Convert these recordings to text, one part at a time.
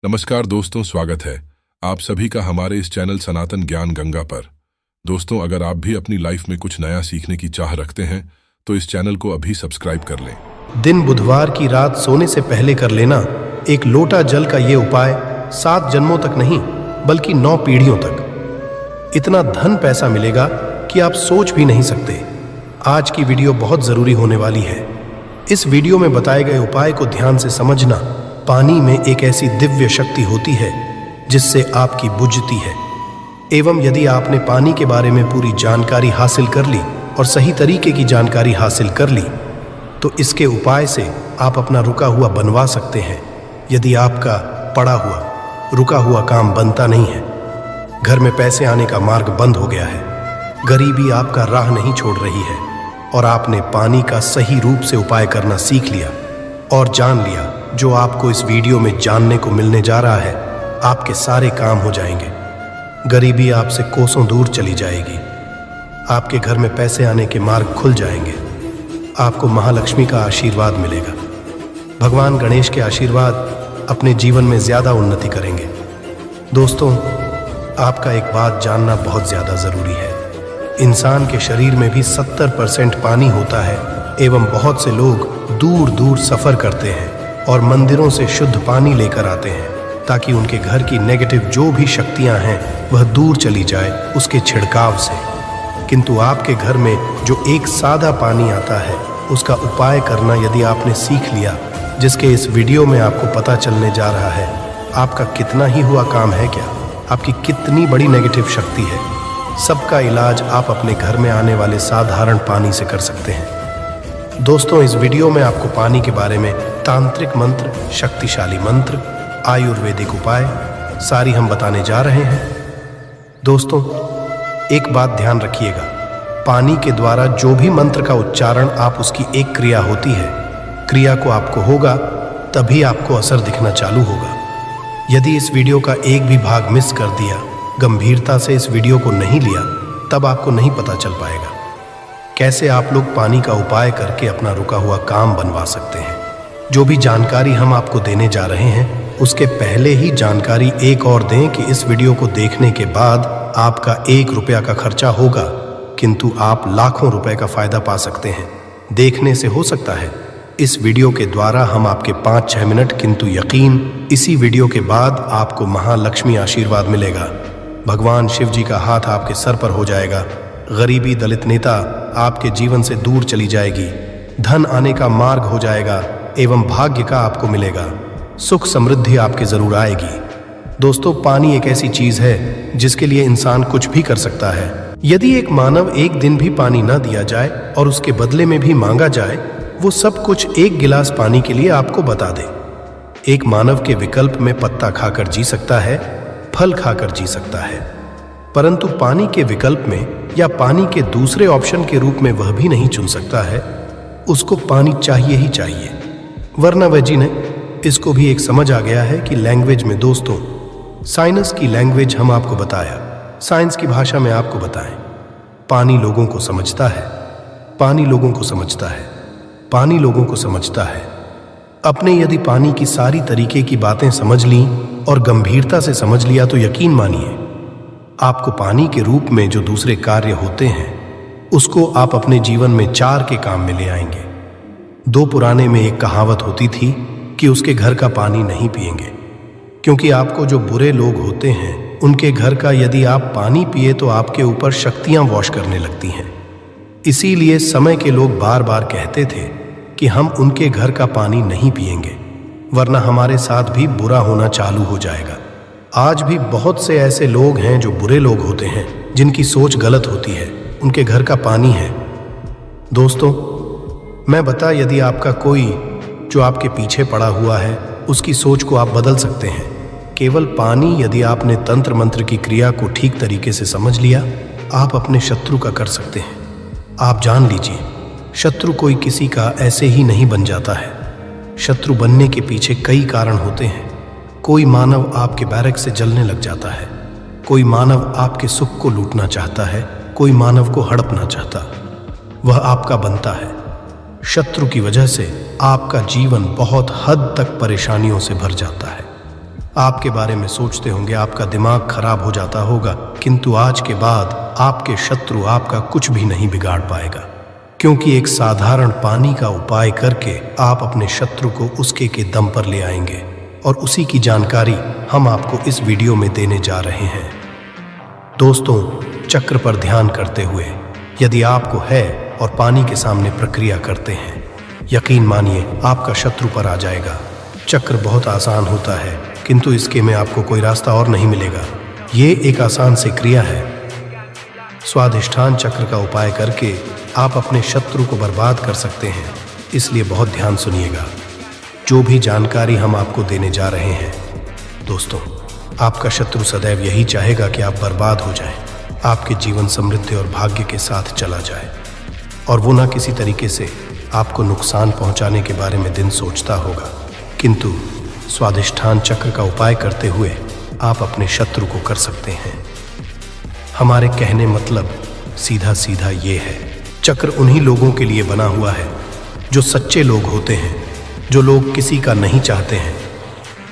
नमस्कार दोस्तों, स्वागत है आप सभी का हमारे इस चैनल सनातन ज्ञान गंगा पर। दोस्तों, अगर आप भी अपनी लाइफ में कुछ नया सीखने की चाह रखते हैं तो इस चैनल को अभी सब्सक्राइब कर लें। दिन बुधवार की रात सोने से पहले कर लेना एक लोटा जल का ये उपाय 7 जन्मों तक नहीं बल्कि 9 पीढ़ियों तक इतना धन पैसा मिलेगा कि आप सोच भी नहीं सकते। आज की वीडियो बहुत जरूरी होने वाली है। इस वीडियो में बताए गए उपाय को ध्यान से समझना। पानी में एक ऐसी दिव्य शक्ति होती है जिससे आपकी बुझती है, एवं यदि आपने पानी के बारे में पूरी जानकारी हासिल कर ली और सही तरीके की जानकारी हासिल कर ली तो इसके उपाय से आप अपना रुका हुआ बनवा सकते हैं। यदि आपका पड़ा हुआ रुका हुआ काम बनता नहीं है, घर में पैसे आने का मार्ग बंद हो गया है, गरीबी आपका राह नहीं छोड़ रही है और आपने पानी का सही रूप से उपाय करना सीख लिया और जान लिया जो आपको इस वीडियो में जानने को मिलने जा रहा है, आपके सारे काम हो जाएंगे। गरीबी आपसे कोसों दूर चली जाएगी, आपके घर में पैसे आने के मार्ग खुल जाएंगे, आपको महालक्ष्मी का आशीर्वाद मिलेगा, भगवान गणेश के आशीर्वाद अपने जीवन में ज्यादा उन्नति करेंगे। दोस्तों, आपका एक बात जानना बहुत ज्यादा जरूरी है। इंसान के शरीर में भी 70% पानी होता है एवं बहुत से लोग दूर दूर सफर करते हैं और मंदिरों से शुद्ध पानी लेकर आते हैं ताकि उनके घर की नेगेटिव जो भी शक्तियां हैं वह दूर चली जाए उसके छिड़काव से। किंतु आपके घर में जो एक सादा पानी आता है उसका उपाय करना यदि आपने सीख लिया, जिसके इस वीडियो में आपको पता चलने जा रहा है, आपका कितना ही हुआ काम है क्या, आपकी कितनी बड़ी नेगेटिव शक्ति है, सबका इलाज आप अपने घर में आने वाले साधारण पानी से कर सकते हैं। दोस्तों, इस वीडियो में आपको पानी के बारे में तांत्रिक मंत्र, शक्तिशाली मंत्र, आयुर्वेदिक उपाय सारी हम बताने जा रहे हैं। दोस्तों, एक बात ध्यान रखिएगा, पानी के द्वारा जो भी मंत्र का उच्चारण आप उसकी एक क्रिया होती है, क्रिया को आपको होगा तभी आपको असर दिखना चालू होगा। यदि इस वीडियो का एक भी भाग मिस कर दिया, गंभीरता से इस वीडियो को नहीं लिया, तब आपको नहीं पता चल पाएगा कैसे आप लोग पानी का उपाय करके अपना रुका हुआ काम बनवा सकते हैं। जो भी जानकारी हम आपको देने जा रहे हैं उसके पहले ही जानकारी एक और दें कि इस वीडियो को देखने के बाद आपका 1 रुपया का खर्चा होगा किंतु आप लाखों रुपए का फायदा पा सकते हैं। देखने से हो सकता है इस वीडियो के द्वारा हम आपके 5-6 मिनट, किंतु यकीन इसी वीडियो के बाद आपको महालक्ष्मी आशीर्वाद मिलेगा, भगवान शिव जी का हाथ आपके सर पर हो जाएगा, गरीबी दलित नेता आपके जीवन से दूर चली जाएगी, धन आने का मार्ग हो जाएगा एवं भाग्य का आपको मिलेगा, सुख समृद्धि आपके जरूर आएगी। दोस्तों, पानी एक ऐसी चीज है जिसके लिए इंसान कुछ भी कर सकता है। यदि एक मानव एक दिन भी पानी ना दिया जाए और उसके बदले में भी मांगा जाए, वो सब कुछ 1 गिलास पानी के लिए आपको बता दे। एक मानव के विकल्प में पत्ता खाकर जी सकता है, फल खाकर जी सकता है, परंतु पानी के विकल्प में या पानी के दूसरे ऑप्शन के रूप में वह भी नहीं चुन सकता है। उसको पानी चाहिए ही चाहिए, वरना वह जी ने इसको भी एक समझ आ गया है कि लैंग्वेज में, दोस्तों, साइंस की लैंग्वेज हम आपको बताया, साइंस की भाषा में आपको बताएं। पानी लोगों को समझता है, पानी लोगों को समझता है, पानी लोगों को समझता है। अपने यदि पानी की सारी तरीके की बातें समझ ली और गंभीरता से समझ लिया तो यकीन मानिए आपको पानी के रूप में जो दूसरे कार्य होते हैं उसको आप अपने जीवन में 4 के काम में ले आएंगे। 2 पुराने में एक कहावत होती थी कि उसके घर का पानी नहीं पिएंगे, क्योंकि आपको जो बुरे लोग होते हैं उनके घर का यदि आप पानी पिए तो आपके ऊपर शक्तियां वॉश करने लगती हैं। इसीलिए समय के लोग बार बार कहते थे कि हम उनके घर का पानी नहीं पिएंगे वरना हमारे साथ भी बुरा होना चालू हो जाएगा। आज भी बहुत से ऐसे लोग हैं जो बुरे लोग होते हैं, जिनकी सोच गलत होती है, उनके घर का पानी है। दोस्तों, मैं बता, यदि आपका कोई जो आपके पीछे पड़ा हुआ है उसकी सोच को आप बदल सकते हैं। केवल पानी, यदि आपने तंत्र मंत्र की क्रिया को ठीक तरीके से समझ लिया, आप अपने शत्रु का कर सकते हैं। आप जान लीजिए, शत्रु कोई किसी का ऐसे ही नहीं बन जाता है। शत्रु बनने के पीछे कई कारण होते हैं। कोई मानव आपके बैरक से जलने लग जाता है, कोई मानव आपके सुख को लूटना चाहता है, कोई मानव को हड़पना चाहता, वह आपका बनता है। शत्रु की वजह से आपका जीवन बहुत हद तक परेशानियों से भर जाता है। आपके बारे में सोचते होंगे, आपका दिमाग खराब हो जाता होगा, किंतु आज के बाद आपके शत्रु आपका कुछ भी नहीं बिगाड़ पाएगा, क्योंकि एक साधारण पानी का उपाय करके आप अपने शत्रु को उसके के दम पर ले आएंगे। और उसी की जानकारी हम आपको इस वीडियो में देने जा रहे हैं। दोस्तों, चक्र पर ध्यान करते हुए यदि आपको है और पानी के सामने प्रक्रिया करते हैं, यकीन मानिए आपका शत्रु पर आ जाएगा। चक्र बहुत आसान होता है, किंतु इसके में आपको कोई रास्ता और नहीं मिलेगा। ये एक आसान सी क्रिया है। स्वाधिष्ठान चक्र का उपाय करके आप अपने शत्रु को बर्बाद कर सकते हैं, इसलिए बहुत ध्यान सुनिएगा जो भी जानकारी हम आपको देने जा रहे हैं। दोस्तों, आपका शत्रु सदैव यही चाहेगा कि आप बर्बाद हो जाएं, आपके जीवन समृद्धि और भाग्य के साथ चला जाए, और वो ना किसी तरीके से आपको नुकसान पहुंचाने के बारे में दिन सोचता होगा, किंतु स्वाधिष्ठान चक्र का उपाय करते हुए आप अपने शत्रु को कर सकते हैं। हमारे कहने मतलब सीधा सीधा ये है, चक्र उन्हीं लोगों के लिए बना हुआ है जो सच्चे लोग होते हैं, जो लोग किसी का नहीं चाहते हैं,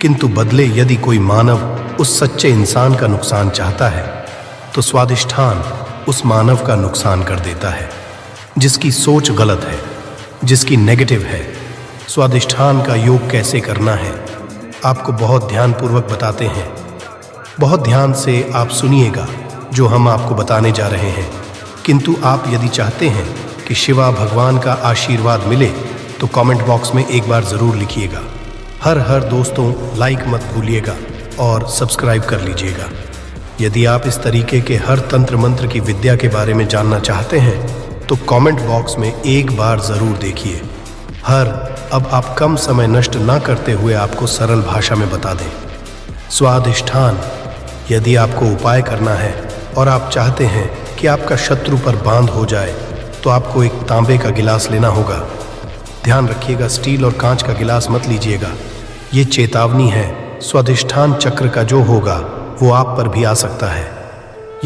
किंतु बदले यदि कोई मानव उस सच्चे इंसान का नुकसान चाहता है तो स्वाधिष्ठान उस मानव का नुकसान कर देता है, जिसकी सोच गलत है, जिसकी नेगेटिव है। स्वाधिष्ठान का योग कैसे करना है आपको बहुत ध्यानपूर्वक बताते हैं। बहुत ध्यान से आप सुनिएगा जो हम आपको बताने जा रहे हैं। किंतु आप यदि चाहते हैं कि शिवा भगवान का आशीर्वाद मिले तो कमेंट बॉक्स में एक बार जरूर लिखिएगा। हर दोस्तों, लाइक मत भूलिएगा और सब्सक्राइब कर लीजिएगा। यदि आप इस तरीके के हर तंत्र मंत्र की विद्या के बारे में जानना चाहते हैं तो कमेंट बॉक्स में एक बार जरूर देखिए। अब आप कम समय नष्ट ना करते हुए आपको सरल भाषा में बता दें। स्वाधिष्ठान यदि आपको उपाय करना है और आप चाहते हैं कि आपका शत्रु पर बांध हो जाए तो आपको एक तांबे का गिलास लेना होगा। ध्यान रखिएगा, स्टील और कांच का गिलास मत लीजिएगा। ये चेतावनी है, स्वाधिष्ठान चक्र का जो होगा वो आप पर भी आ सकता है।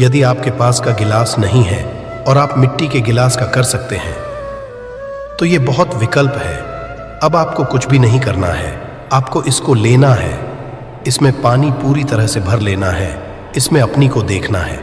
यदि आपके पास का गिलास नहीं है और आप मिट्टी के गिलास का कर सकते हैं तो ये बहुत विकल्प है। अब आपको कुछ भी नहीं करना है, आपको इसको लेना है, इसमें पानी पूरी तरह से भर लेना है, इसमें अपनी को देखना है।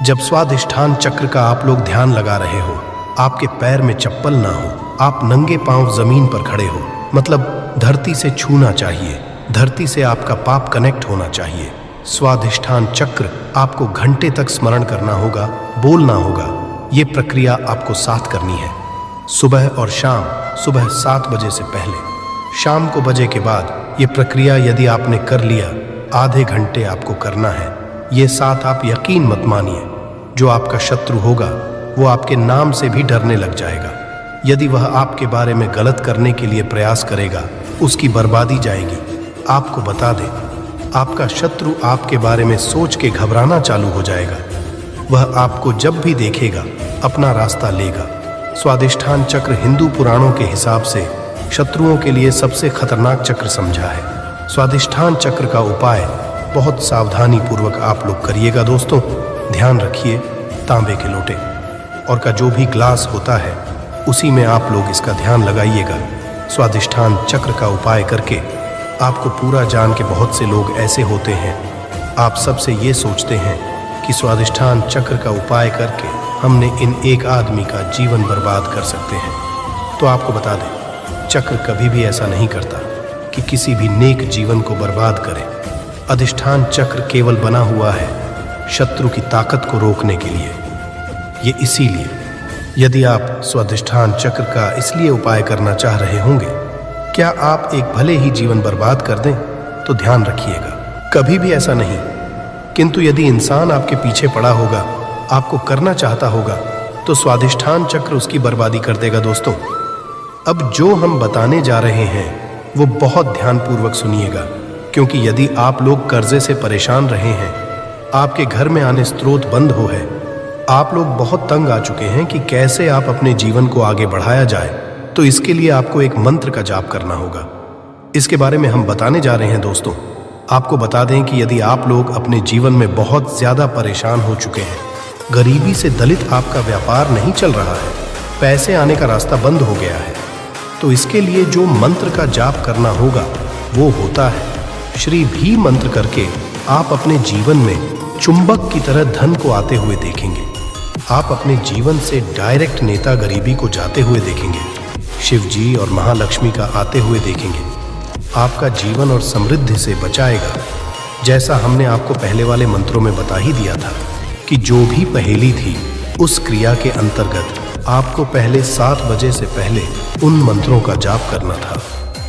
जब स्वाधिष्ठान चक्र का आप लोग ध्यान लगा रहे हो, आपके पैर में चप्पल ना हो, आप नंगे पांव जमीन पर खड़े हो, मतलब धरती से छूना चाहिए, धरती से आपका पाप कनेक्ट होना चाहिए। स्वाधिष्ठान चक्र आपको घंटे तक स्मरण करना होगा, बोलना होगा। ये प्रक्रिया आपको साथ करनी है, सुबह और शाम। सुबह 7 बजे से पहले, शाम को बजे के बाद। ये प्रक्रिया यदि आपने कर लिया, आधे घंटे आपको करना है। ये साथ आप यकीन मत मानिए, जो आपका शत्रु होगा वो आपके नाम से भी डरने लग जाएगा। यदि वह आपके बारे में गलत करने के लिए प्रयास करेगा, उसकी बर्बादी जाएगी। आपको बता दें, आपका शत्रु आपके बारे में सोच के घबराना चालू हो जाएगा। वह आपको जब भी देखेगा अपना रास्ता लेगा। स्वाधिष्ठान चक्र हिंदू पुराणों के हिसाब से शत्रुओं के लिए सबसे खतरनाक चक्र समझा है। स्वाधिष्ठान चक्र का उपाय बहुत सावधानी पूर्वक आप लोग करिएगा। दोस्तों, ध्यान रखिए, तांबे के लोटे और का जो भी ग्लास होता है उसी में आप लोग इसका ध्यान लगाइएगा। स्वाधिष्ठान चक्र का उपाय करके आपको पूरा जान के बहुत से लोग ऐसे होते हैं, आप सबसे ये सोचते हैं कि स्वाधिष्ठान चक्र का उपाय करके हमने इन एक आदमी का जीवन बर्बाद कर सकते हैं। तो आपको बता दें, चक्र कभी भी ऐसा नहीं करता कि किसी भी नेक जीवन को बर्बाद करे। अधिष्ठान चक्र केवल बना हुआ है शत्रु की ताकत को रोकने के लिए। ये इसीलिए यदि आप स्वाधिष्ठान चक्र का इसलिए उपाय करना चाह रहे होंगे, क्या आप एक भले ही जीवन बर्बाद कर दें, तो ध्यान रखिएगा, कभी भी ऐसा नहीं। किंतु यदि इंसान आपके पीछे पड़ा होगा, आपको करना चाहता होगा, तो स्वाधिष्ठान चक्र उसकी बर्बादी कर देगा। दोस्तों, अब जो हम बताने जा रहे हैं वो बहुत ध्यानपूर्वक सुनिएगा, क्योंकि यदि आप लोग कर्जे से परेशान रहे हैं, आपके घर में आने स्रोत बंद हो है, आप लोग बहुत तंग आ चुके हैं कि कैसे आप अपने जीवन को आगे बढ़ाया जाए, तो इसके लिए आपको एक मंत्र का जाप करना होगा। इसके बारे में हम बताने जा रहे हैं। दोस्तों, आपको बता दें कि यदि आप लोग अपने जीवन में बहुत ज्यादा परेशान हो चुके हैं, गरीबी से दलित आपका व्यापार नहीं चल रहा है, पैसे आने का रास्ता बंद हो गया है, तो इसके लिए जो मंत्र का जाप करना होगा वो होता है श्री भी मंत्र करके आप अपने जीवन में चुंबक की तरह धन को आते हुए देखेंगे। आप अपने जीवन से डायरेक्ट नेता गरीबी को जाते हुए देखेंगे। शिव जी और महालक्ष्मी का आते हुए देखेंगे। आपका जीवन और समृद्धि से बचाएगा। जैसा हमने आपको पहले वाले मंत्रों में बता ही दिया था कि जो भी पहेली थी उस क्रिया के अंतर्गत आपको पहले 7 बजे से पहले उन मंत्रों का जाप करना था,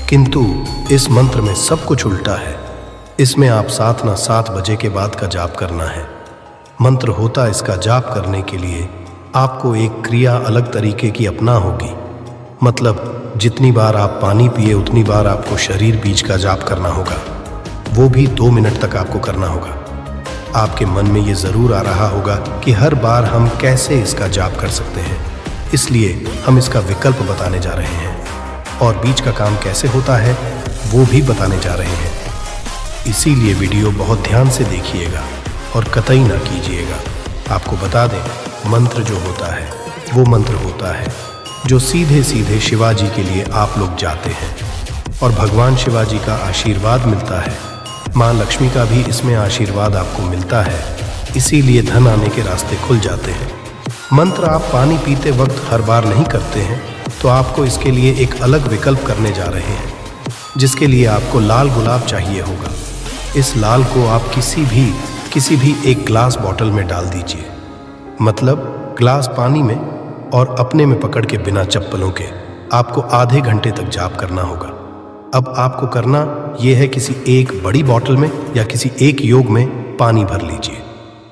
किंतु इस मंत्र में सब कुछ उल्टा है। इसमें आप 7 न 7 बजे के बाद का जाप करना है। मंत्र होता इसका जाप करने के लिए आपको एक क्रिया अलग तरीके की अपना होगी। मतलब जितनी बार आप पानी पिए उतनी बार आपको शरीर बीज का जाप करना होगा। वो भी 2 मिनट तक आपको करना होगा। आपके मन में ये जरूर आ रहा होगा कि हर बार हम कैसे इसका जाप कर सकते हैं, इसलिए हम इसका विकल्प बताने जा रहे हैं और बीज का काम कैसे होता है वो भी बताने जा रहे हैं। इसीलिए वीडियो बहुत ध्यान से देखिएगा और कतई ना कीजिएगा। आपको बता दें, मंत्र जो होता है वो मंत्र होता है जो सीधे सीधे शिवाजी के लिए आप लोग जाते हैं और भगवान शिवाजी का आशीर्वाद मिलता है। माँ लक्ष्मी का भी इसमें आशीर्वाद आपको मिलता है, इसीलिए धन आने के रास्ते खुल जाते हैं। मंत्र आप पानी पीते वक्त हर बार नहीं करते हैं, तो आपको इसके लिए एक अलग विकल्प करने जा रहे हैं, जिसके लिए आपको लाल गुलाब चाहिए होगा। इस लाल को आप किसी भी एक ग्लास बॉटल में डाल दीजिए, मतलब ग्लास पानी में, और अपने में पकड़ के बिना चप्पलों के आपको आधे घंटे तक जाप करना होगा। अब आपको करना यह है, किसी एक बड़ी बॉटल में या किसी एक योग में पानी भर लीजिए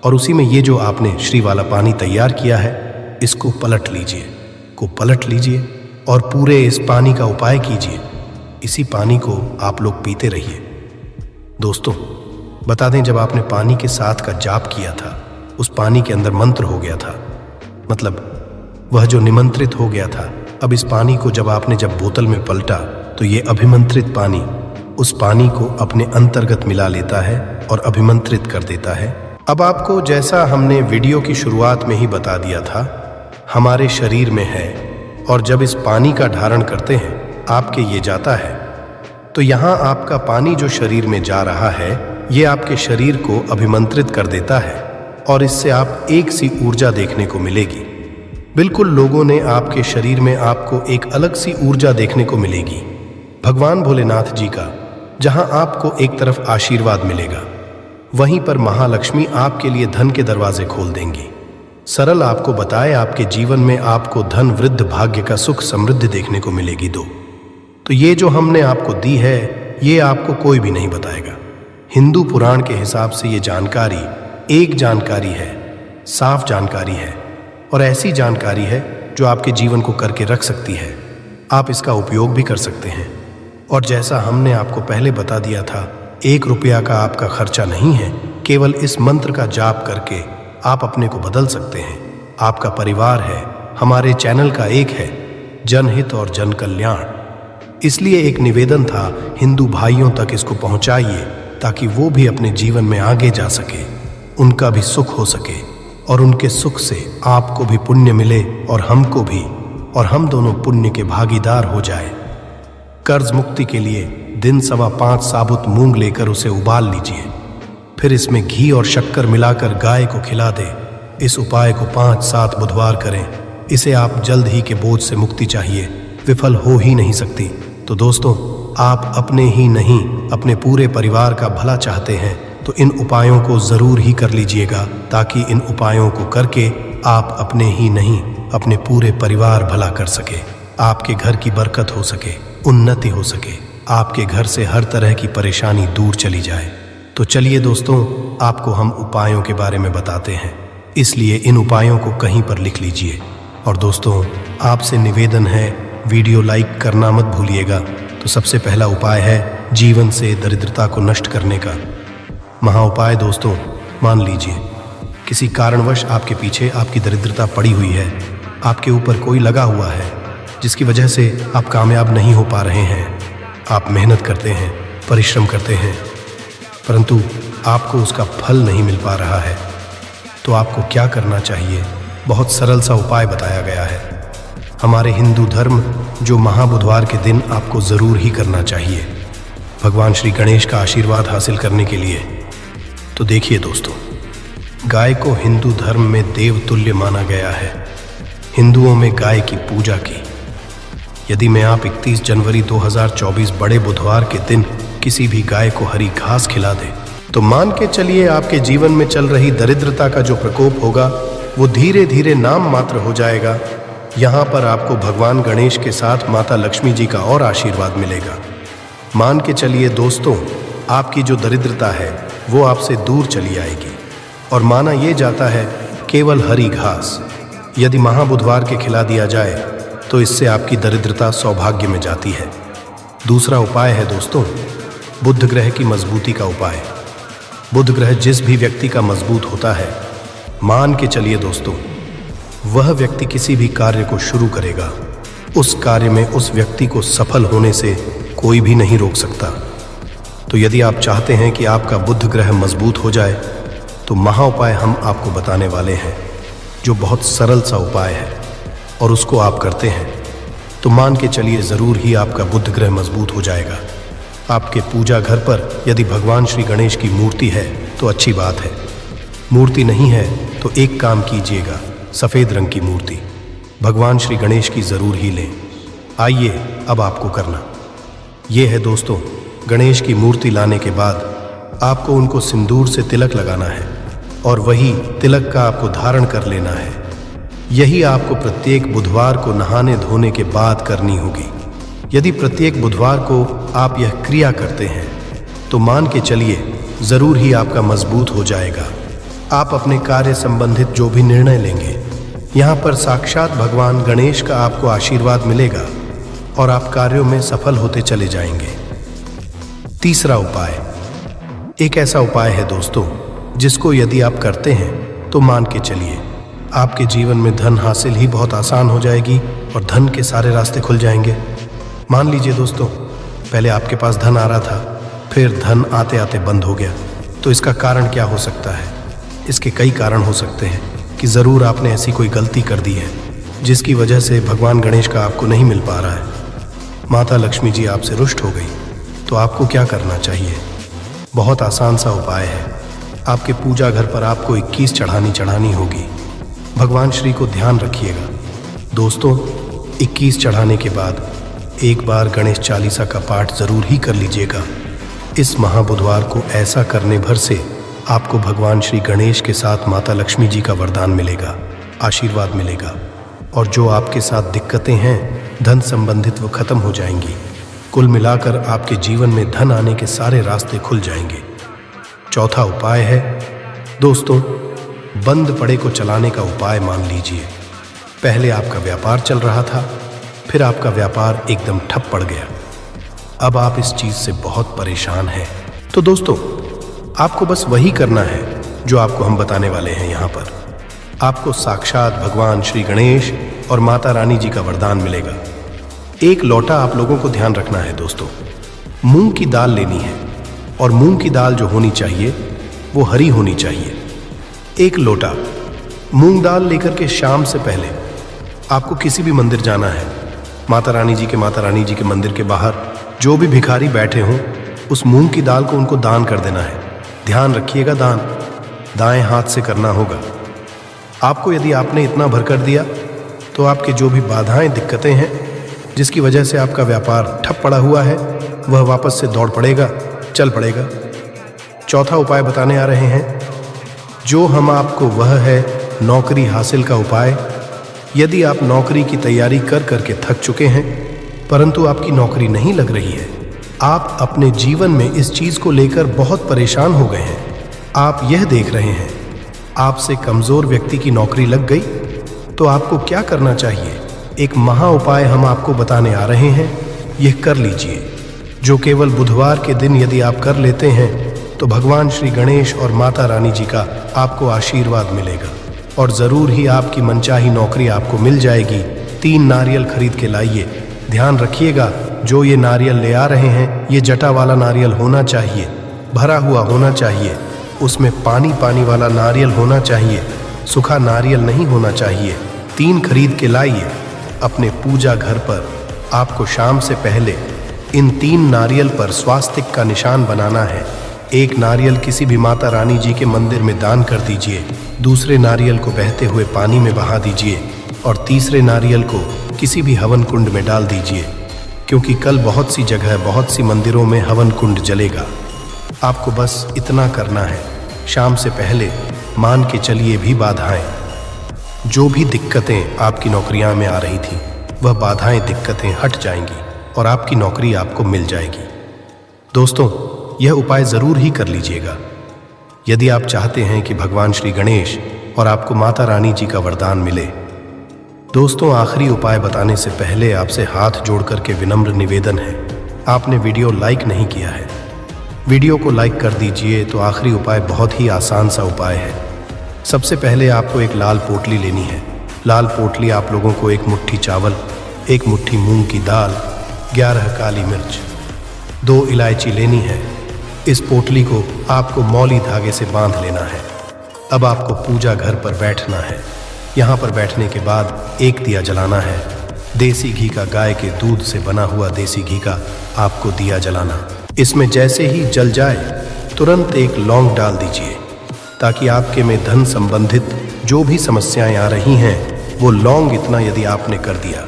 और उसी में ये जो आपने श्री वाला पानी तैयार किया है इसको पलट लीजिए और पूरे इस पानी का उपाय कीजिए। इसी पानी को आप लोग पीते रहिए। दोस्तों बता दें, जब आपने पानी के साथ का जाप किया था उस पानी के अंदर मंत्र हो गया था, मतलब वह जो निमंत्रित हो गया था। अब इस पानी को जब बोतल में पलटा तो ये अभिमंत्रित पानी उस पानी को अपने अंतर्गत मिला लेता है और अभिमंत्रित कर देता है। अब आपको, जैसा हमने वीडियो की शुरुआत में ही बता दिया था, हमारे शरीर में है और जब इस पानी का धारण करते हैं आपके ये जाता है, तो यहाँ आपका पानी जो शरीर में जा रहा है ये आपके शरीर को अभिमंत्रित कर देता है और इससे आप एक सी ऊर्जा देखने को मिलेगी। बिल्कुल लोगों ने आपके शरीर में आपको एक अलग सी ऊर्जा देखने को मिलेगी, भगवान भोलेनाथ जी का। जहां आपको एक तरफ आशीर्वाद मिलेगा, वहीं पर महालक्ष्मी आपके लिए धन के दरवाजे खोल देंगी। सरल आपको बताए, आपके जीवन में आपको धन, वृद्ध, भाग्य का सुख, समृद्धि देखने को मिलेगी। तो ये जो हमने आपको दी है ये आपको कोई भी नहीं बताएगा। हिंदू पुराण के हिसाब से ये जानकारी एक जानकारी है, साफ जानकारी है और ऐसी जानकारी है जो आपके जीवन को करके रख सकती है। आप इसका उपयोग भी कर सकते हैं। और जैसा हमने आपको पहले बता दिया था, 1 रुपया का आपका खर्चा नहीं है। केवल इस मंत्र का जाप करके आप अपने को बदल सकते हैं। आपका परिवार है, हमारे चैनल का एक है, जनहित और जन कल्याण। इसलिए एक निवेदन था, हिंदू भाइयों तक इसको पहुंचाइए ताकि वो भी अपने जीवन में आगे जा सके, उनका भी सुख हो सके और उनके सुख से आपको भी पुण्य मिले और हमको भी, और हम दोनों पुण्य के भागीदार हो जाए। कर्ज मुक्ति के लिए दिन 5.25 साबुत मूंग लेकर उसे उबाल लीजिए, फिर इसमें घी और शक्कर मिलाकर गाय को खिला दे। इस उपाय को 5-7 बुधवार करें। इसे आप जल्द ही के बोझ से मुक्ति चाहिए, विफल हो ही नहीं सकती। तो दोस्तों, आप अपने ही नहीं अपने पूरे परिवार का भला चाहते हैं तो इन उपायों को जरूर ही कर लीजिएगा, ताकि इन उपायों को करके आप अपने ही नहीं अपने पूरे परिवार भला कर सके, आपके घर की बरकत हो सके, उन्नति हो सके, आपके घर से हर तरह की परेशानी दूर चली जाए। तो चलिए दोस्तों, आपको हम उपायों के बारे में बताते हैं, इसलिए इन उपायों को कहीं पर लिख लीजिए। और दोस्तों, आपसे निवेदन है, वीडियो लाइक करना मत भूलिएगा। तो सबसे पहला उपाय है जीवन से दरिद्रता को नष्ट करने का महा उपाय। दोस्तों, मान लीजिए किसी कारणवश आपके पीछे आपकी दरिद्रता पड़ी हुई है, आपके ऊपर कोई लगा हुआ है जिसकी वजह से आप कामयाब नहीं हो पा रहे हैं। आप मेहनत करते हैं, परिश्रम करते हैं, परंतु आपको उसका फल नहीं मिल पा रहा है। तो आपको क्या करना चाहिए? बहुत सरल सा उपाय बताया गया है हमारे हिंदू धर्म, जो महाबुधवार के दिन आपको ज़रूर ही करना चाहिए। भगवान श्री गणेश का आशीर्वाद हासिल करने के लिए तो देखिए दोस्तों, गाय को हिंदू धर्म में देवतुल्य माना गया है। हिंदुओं में गाय की पूजा की। यदि मैं आप 31 जनवरी 2024 बड़े बुधवार के दिन किसी भी गाय को हरी घास खिला दे तो मान के चलिए आपके जीवन में चल रही दरिद्रता का जो प्रकोप होगा वो धीरे धीरे नाम मात्र हो जाएगा। यहाँ पर आपको भगवान गणेश के साथ माता लक्ष्मी जी का और आशीर्वाद मिलेगा। मान के चलिए दोस्तों, आपकी जो दरिद्रता है वो आपसे दूर चली आएगी। और माना ये जाता है केवल हरी घास यदि महाबुधवार के खिला दिया जाए तो इससे आपकी दरिद्रता सौभाग्य में जाती है। दूसरा उपाय है दोस्तों, बुध ग्रह की मजबूती का उपाय। बुध ग्रह जिस भी व्यक्ति का मजबूत होता है, मान के चलिए दोस्तों, वह व्यक्ति किसी भी कार्य को शुरू करेगा, उस कार्य में उस व्यक्ति को सफल होने से कोई भी नहीं रोक सकता। तो यदि आप चाहते हैं कि आपका बुध ग्रह मजबूत हो जाए तो महा उपाय हम आपको बताने वाले हैं, जो बहुत सरल सा उपाय है और उसको आप करते हैं तो मान के चलिए ज़रूर ही आपका बुध ग्रह मजबूत हो जाएगा। आपके पूजा घर पर यदि भगवान श्री गणेश की मूर्ति है तो अच्छी बात है, मूर्ति नहीं है तो एक काम कीजिएगा, सफ़ेद रंग की मूर्ति भगवान श्री गणेश की ज़रूर ही लें। आइए अब आपको करना ये है दोस्तों, गणेश की मूर्ति लाने के बाद आपको उनको सिंदूर से तिलक लगाना है और वही तिलक का आपको धारण कर लेना है। यही आपको प्रत्येक बुधवार को नहाने धोने के बाद करनी होगी। यदि प्रत्येक बुधवार को आप यह क्रिया करते हैं तो मान के चलिए ज़रूर ही आपका मजबूत हो जाएगा। आप अपने कार्य संबंधित जो भी निर्णय लेंगे, यहाँ पर साक्षात भगवान गणेश का आपको आशीर्वाद मिलेगा और आप कार्यों में सफल होते चले जाएंगे। तीसरा उपाय, एक ऐसा उपाय है दोस्तों जिसको यदि आप करते हैं तो मान के चलिए आपके जीवन में धन हासिल ही बहुत आसान हो जाएगी और धन के सारे रास्ते खुल जाएंगे। मान लीजिए दोस्तों, पहले आपके पास धन आ रहा था, फिर धन आते आते बंद हो गया। तो इसका कारण क्या हो सकता है? इसके कई कारण हो सकते हैं कि ज़रूर आपने ऐसी कोई गलती कर दी है जिसकी वजह से भगवान गणेश का आपको नहीं मिल पा रहा है। माता लक्ष्मी जी आपसे रुष्ट हो गई तो आपको क्या करना चाहिए? बहुत आसान सा उपाय है। आपके पूजा घर पर आपको 21 चढ़ानी होगी। भगवान श्री को ध्यान रखिएगा दोस्तों, 21 चढ़ाने के बाद एक बार गणेश चालीसा का पाठ ज़रूर ही कर लीजिएगा। इस महाबुधवार को ऐसा करने भर से आपको भगवान श्री गणेश के साथ माता लक्ष्मी जी का वरदान मिलेगा, आशीर्वाद मिलेगा और जो आपके साथ दिक्कतें हैं धन संबंधित वो खत्म हो जाएंगी। कुल मिलाकर आपके जीवन में धन आने के सारे रास्ते खुल जाएंगे। चौथा उपाय है दोस्तों, बंद पड़े को चलाने का उपाय मान लीजिए। पहले आपका व्यापार चल रहा था, फिर आपका व्यापार एकदम ठप पड़ गया। अब आप इस चीज़ से बहुत परेशान हैं। तो दोस्तों, आपको बस वही करना है जो आपको हम बताने वाले हैं। यहाँ पर आपको साक्षात भगवान श्री गणेश और माता रानी जी का वरदान मिलेगा। एक लोटा आप लोगों को ध्यान रखना है दोस्तों, मूंग की दाल लेनी है और मूंग की दाल जो होनी चाहिए वो हरी होनी चाहिए। एक लोटा मूंग दाल लेकर के शाम से पहले आपको किसी भी मंदिर जाना है। माता रानी जी के मंदिर के बाहर जो भी भिखारी बैठे हों, उस मूंग की दाल को उनको दान कर देना है। ध्यान रखिएगा, दान दाएं हाथ से करना होगा। आपको यदि आपने इतना भर कर दिया तो आपके जो भी बाधाएं दिक्कतें हैं जिसकी वजह से आपका व्यापार ठप पड़ा हुआ है वह वापस से दौड़ पड़ेगा, चल पड़ेगा। चौथा उपाय बताने आ रहे हैं जो हम आपको, वह है नौकरी हासिल का उपाय। यदि आप नौकरी की तैयारी कर करके थक चुके हैं परंतु आपकी नौकरी नहीं लग रही है, आप अपने जीवन में इस चीज़ को लेकर बहुत परेशान हो गए हैं, आप यह देख रहे हैं आपसे कमज़ोर व्यक्ति की नौकरी लग गई, तो आपको क्या करना चाहिए? एक महा उपाय हम आपको बताने आ रहे हैं, यह कर लीजिए, जो केवल बुधवार के दिन यदि आप कर लेते हैं तो भगवान श्री गणेश और माता रानी जी का आपको आशीर्वाद मिलेगा और ज़रूर ही आपकी मनचाही नौकरी आपको मिल जाएगी। 3 नारियल खरीद के लाइए। ध्यान रखिएगा, जो ये नारियल ले आ रहे हैं ये जटा वाला नारियल होना चाहिए, भरा हुआ होना चाहिए, उसमें पानी पानी वाला नारियल होना चाहिए, सूखा नारियल नहीं होना चाहिए। 3 खरीद के लाइए। अपने पूजा घर पर आपको शाम से पहले इन 3 नारियल पर स्वास्तिक का निशान बनाना है। एक नारियल किसी भी माता रानी जी के मंदिर में दान कर दीजिए, दूसरे नारियल को बहते हुए पानी में बहा दीजिए और तीसरे नारियल को किसी भी हवन कुंड में डाल दीजिए, क्योंकि कल बहुत सी जगह, बहुत सी मंदिरों में हवन कुंड जलेगा। आपको बस इतना करना है। शाम से पहले मान के चलिए भी बाधाएं, जो भी दिक्कतें आपकी नौकरियां में आ रही थी, वह बाधाएं, दिक्कतें हट जाएंगी और आपकी नौकरी आपको मिल जाएगी। दोस्तों, यह उपाय जरूर ही कर लीजिएगा यदि आप चाहते हैं कि भगवान श्री गणेश और आपको माता रानी जी का वरदान मिले। दोस्तों, आखिरी उपाय बताने से पहले आपसे हाथ जोड़ करके विनम्र निवेदन है, आपने वीडियो लाइक नहीं किया है, वीडियो को लाइक कर दीजिए। तो आखिरी उपाय बहुत ही आसान सा उपाय है। सबसे पहले आपको एक लाल पोटली लेनी है। लाल पोटली आप लोगों को 1 मुट्ठी चावल, 1 मुट्ठी मूंग की दाल, 11 काली मिर्च, 2 इलायची लेनी है। इस पोटली को आपको मौली धागे से बांध लेना है। अब आपको पूजा घर पर बैठना है। यहाँ पर बैठने के बाद एक दिया जलाना है। देसी घी का, गाय के दूध से बना हुआ देसी घी का आपको दिया जलाना। इसमें जैसे ही जल जाए तुरंत एक लौंग डाल दीजिए, ताकि आपके में धन संबंधित जो भी समस्याएं आ रही हैं, वो लौंग इतना यदि आपने कर दिया।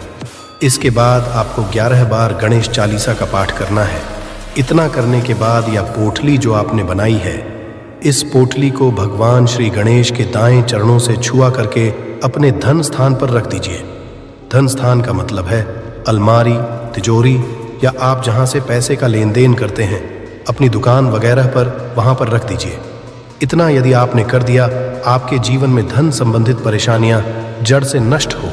इसके बाद आपको 11 बार गणेश चालीसा का पाठ करना है। इतना करने के बाद यह पोटली जो आपने बनाई है, इस पोटली को भगवान श्री गणेश के दाएं चरणों से छुआ करके अपने धन स्थान पर रख दीजिए। धन स्थान का मतलब है अलमारी, तिजोरी या आप जहां से पैसे का लेन देन करते हैं, अपनी दुकान वगैरह पर, वहां पर रख दीजिए। इतना यदि आपने कर दिया, आपके जीवन में धन संबंधित परेशानियां जड़ से नष्ट हो,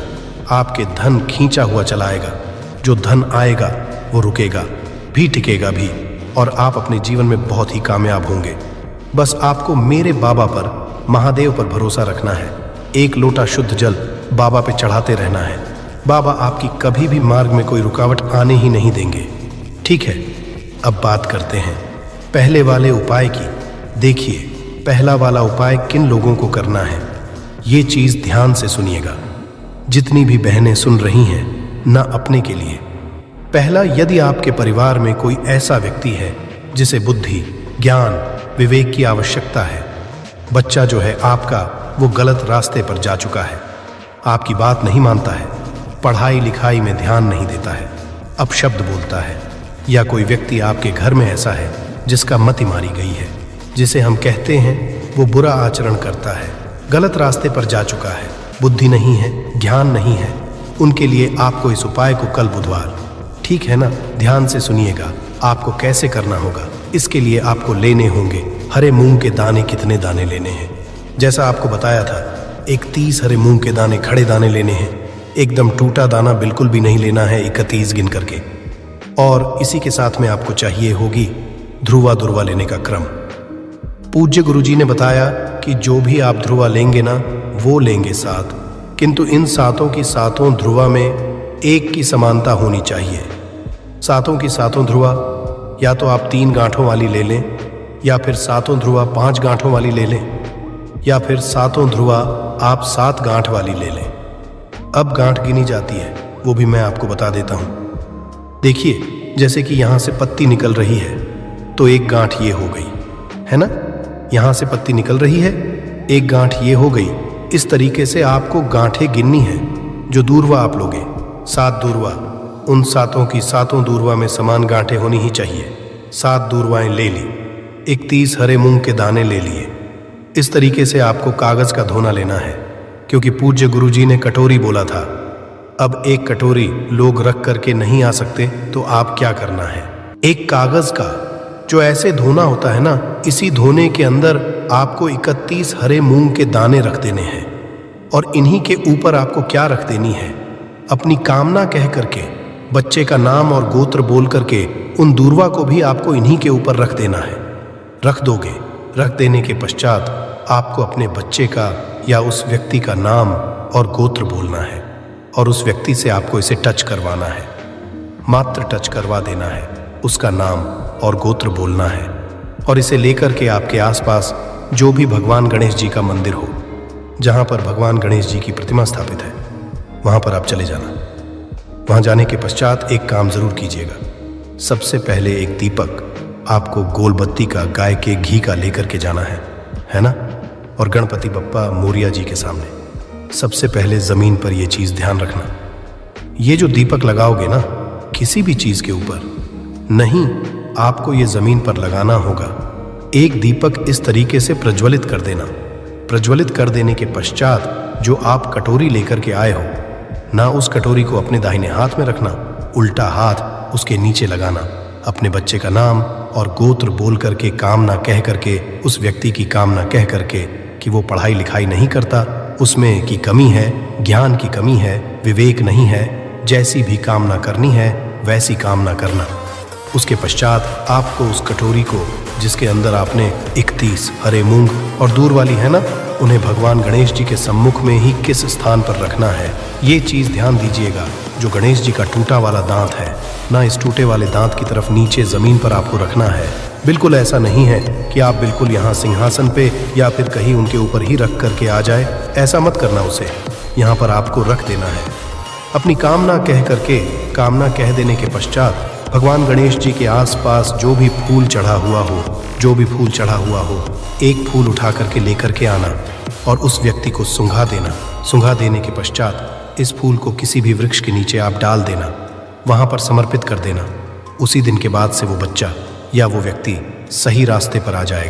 आपके धन खींचा हुआ चलाएगा। जो धन आएगा वो रुकेगा भी, टिकेगा भी, और आप अपने जीवन में बहुत ही कामयाब होंगे। बस आपको मेरे बाबा पर, महादेव पर भरोसा रखना है। 1 लोटा शुद्ध जल बाबा पे चढ़ाते रहना है। बाबा आपकी कभी भी मार्ग में कोई रुकावट आने ही नहीं देंगे। ठीक है, अब बात करते हैं पहले वाले उपाय की। देखिए, पहला वाला उपाय किन लोगों को करना है, ये चीज ध्यान से सुनिएगा। जितनी भी बहनें सुन रही हैं, ना अपने के लिए। पहला, यदि आपके परिवार में कोई ऐसा व्यक्ति है जिसे बुद्धि, ज्ञान, विवेक की आवश्यकता है, बच्चा जो है आपका वो गलत रास्ते पर जा चुका है, आपकी बात नहीं मानता है, पढ़ाई लिखाई में ध्यान नहीं देता है, अपशब्द बोलता है, या कोई व्यक्ति आपके घर में ऐसा है जिसका मति मारी गई है, जिसे हम कहते हैं वो बुरा आचरण करता है, गलत रास्ते पर जा चुका है, बुद्धि नहीं है, ज्ञान नहीं है, उनके लिए आपको इस उपाय को कल बुधवार, ठीक है ना, ध्यान से सुनिएगा, आपको कैसे करना होगा। इसके लिए आपको लेने होंगे हरे मूंग के दाने। कितने दाने लेने हैं, जैसा आपको बताया था, 31 हरे मूंग के दाने, खड़े दाने लेने हैं। एकदम टूटा दाना बिल्कुल भी नहीं लेना है, 31 गिन करके। और इसी के साथ में आपको चाहिए होगी ध्रुवा दुर्वा लेने का क्रम। पूज्य गुरुजी ने बताया कि जो भी आप ध्रुवा लेंगे ना, वो लेंगे 7, किंतु इन 7 की 7 ध्रुवा में एक की समानता होनी चाहिए। 7 की 7 ध्रुवा या तो आप 3 गांठों वाली ले लें, या फिर 7 ध्रुवा 5 गांठों वाली ले लें, या फिर 7 ध्रुवा आप 7 गांठ वाली ले लें। अब गांठ गिनी जाती है, वो भी मैं आपको बता देता हूं। देखिए, जैसे कि यहां से पत्ती निकल रही है, तो 1 गांठ ये हो गई है ना, यहां से पत्ती निकल रही है, 1 गांठ ये हो गई। इस तरीके से आपको गांठें गिननी है। जो दूरवा आप लोगे, 7 दूरवा, उन 7 की 7 दूरवा में समान गांठें होनी ही चाहिए। 7 दूरवाएं ले ली, 31 हरे मूंग के दाने ले लिए। इस तरीके से आपको कागज का धोना लेना है, क्योंकि पूज्य गुरुजी ने कटोरी बोला था। अब 1 कटोरी लोग रख करके नहीं आ सकते, तो आप क्या करना है, एक कागज का जो ऐसे धोना होता है ना, इसी धोने के अंदर आपको 31 हरे मूंग के दाने रख देने हैं। और इन्हीं के ऊपर आपको क्या रख देनी है, अपनी कामना कह करके, बच्चे का नाम और गोत्र बोल करके उन दूरवा को भी आपको इन्हीं के ऊपर रख देना है। रख दोगे, रख देने के पश्चात आपको अपने बच्चे का या उस व्यक्ति का नाम और गोत्र बोलना है, और उस व्यक्ति से आपको इसे टच करवाना है। मात्र टच करवा देना है, उसका नाम और गोत्र बोलना है, और इसे लेकर के आपके आसपास जो भी भगवान गणेश जी का मंदिर हो, जहाँ पर भगवान गणेश जी की प्रतिमा स्थापित है, वहाँ पर आप चले जाना। वहाँ जाने के पश्चात एक काम जरूर कीजिएगा। सबसे पहले एक दीपक आपको गोलबत्ती का गाय के घी का लेकर के जाना है ना? और गणपति बप्पा मोरिया जी के सामने सबसे पहले जमीन पर यह चीज ध्यान रखना, ये जो दीपक लगाओगे ना किसी भी चीज के ऊपर नहीं, आपको ये जमीन पर लगाना होगा। एक दीपक इस तरीके से प्रज्वलित कर देना। प्रज्वलित कर देने के पश्चात जो आप कटोरी लेकर के आए हो ना, उस कटोरी को अपने दाहिने हाथ में रखना, उल्टा हाथ उसके नीचे लगाना। अपने बच्चे का नाम और गोत्र बोल करके, कामना कह करके, उस व्यक्ति की कामना कह करके कि वो पढ़ाई लिखाई नहीं करता, उसमें की कमी है, ज्ञान की कमी है, विवेक नहीं है, जैसी भी कामना करनी है वैसी कामना करना। उसके पश्चात आपको उस कटोरी को जिसके अंदर आपने 31 हरे मूंग और दूर वाली है ना, उन्हें भगवान गणेश जी के सम्मुख में ही किस स्थान पर रखना है, ये चीज ध्यान दीजिएगा। जो गणेश जी का टूटा वाला दांत है ना, इस टूटे वाले दांत की तरफ नीचे जमीन पर आपको रखना है। बिल्कुल ऐसा नहीं है कि आप बिल्कुल यहाँ सिंहासन पे या फिर कहीं उनके ऊपर ही रख करके आ जाए, ऐसा मत करना। उसे यहाँ पर आपको रख देना है। अपनी कामना कह करके, कामना कह देने के पश्चात भगवान गणेश जी के आसपास जो भी फूल चढ़ा हुआ हो, एक फूल उठा करके लेकर के आना और उस व्यक्ति को सूंघा देना। सूंघा देने के पश्चात इस फूल को किसी भी वृक्ष के नीचे आप डाल देना, वहां पर समर्पित कर देना। उसी दिन के बाद से वो बच्चा या वो व्यक्ति सही रास्ते पर आ जाएगा।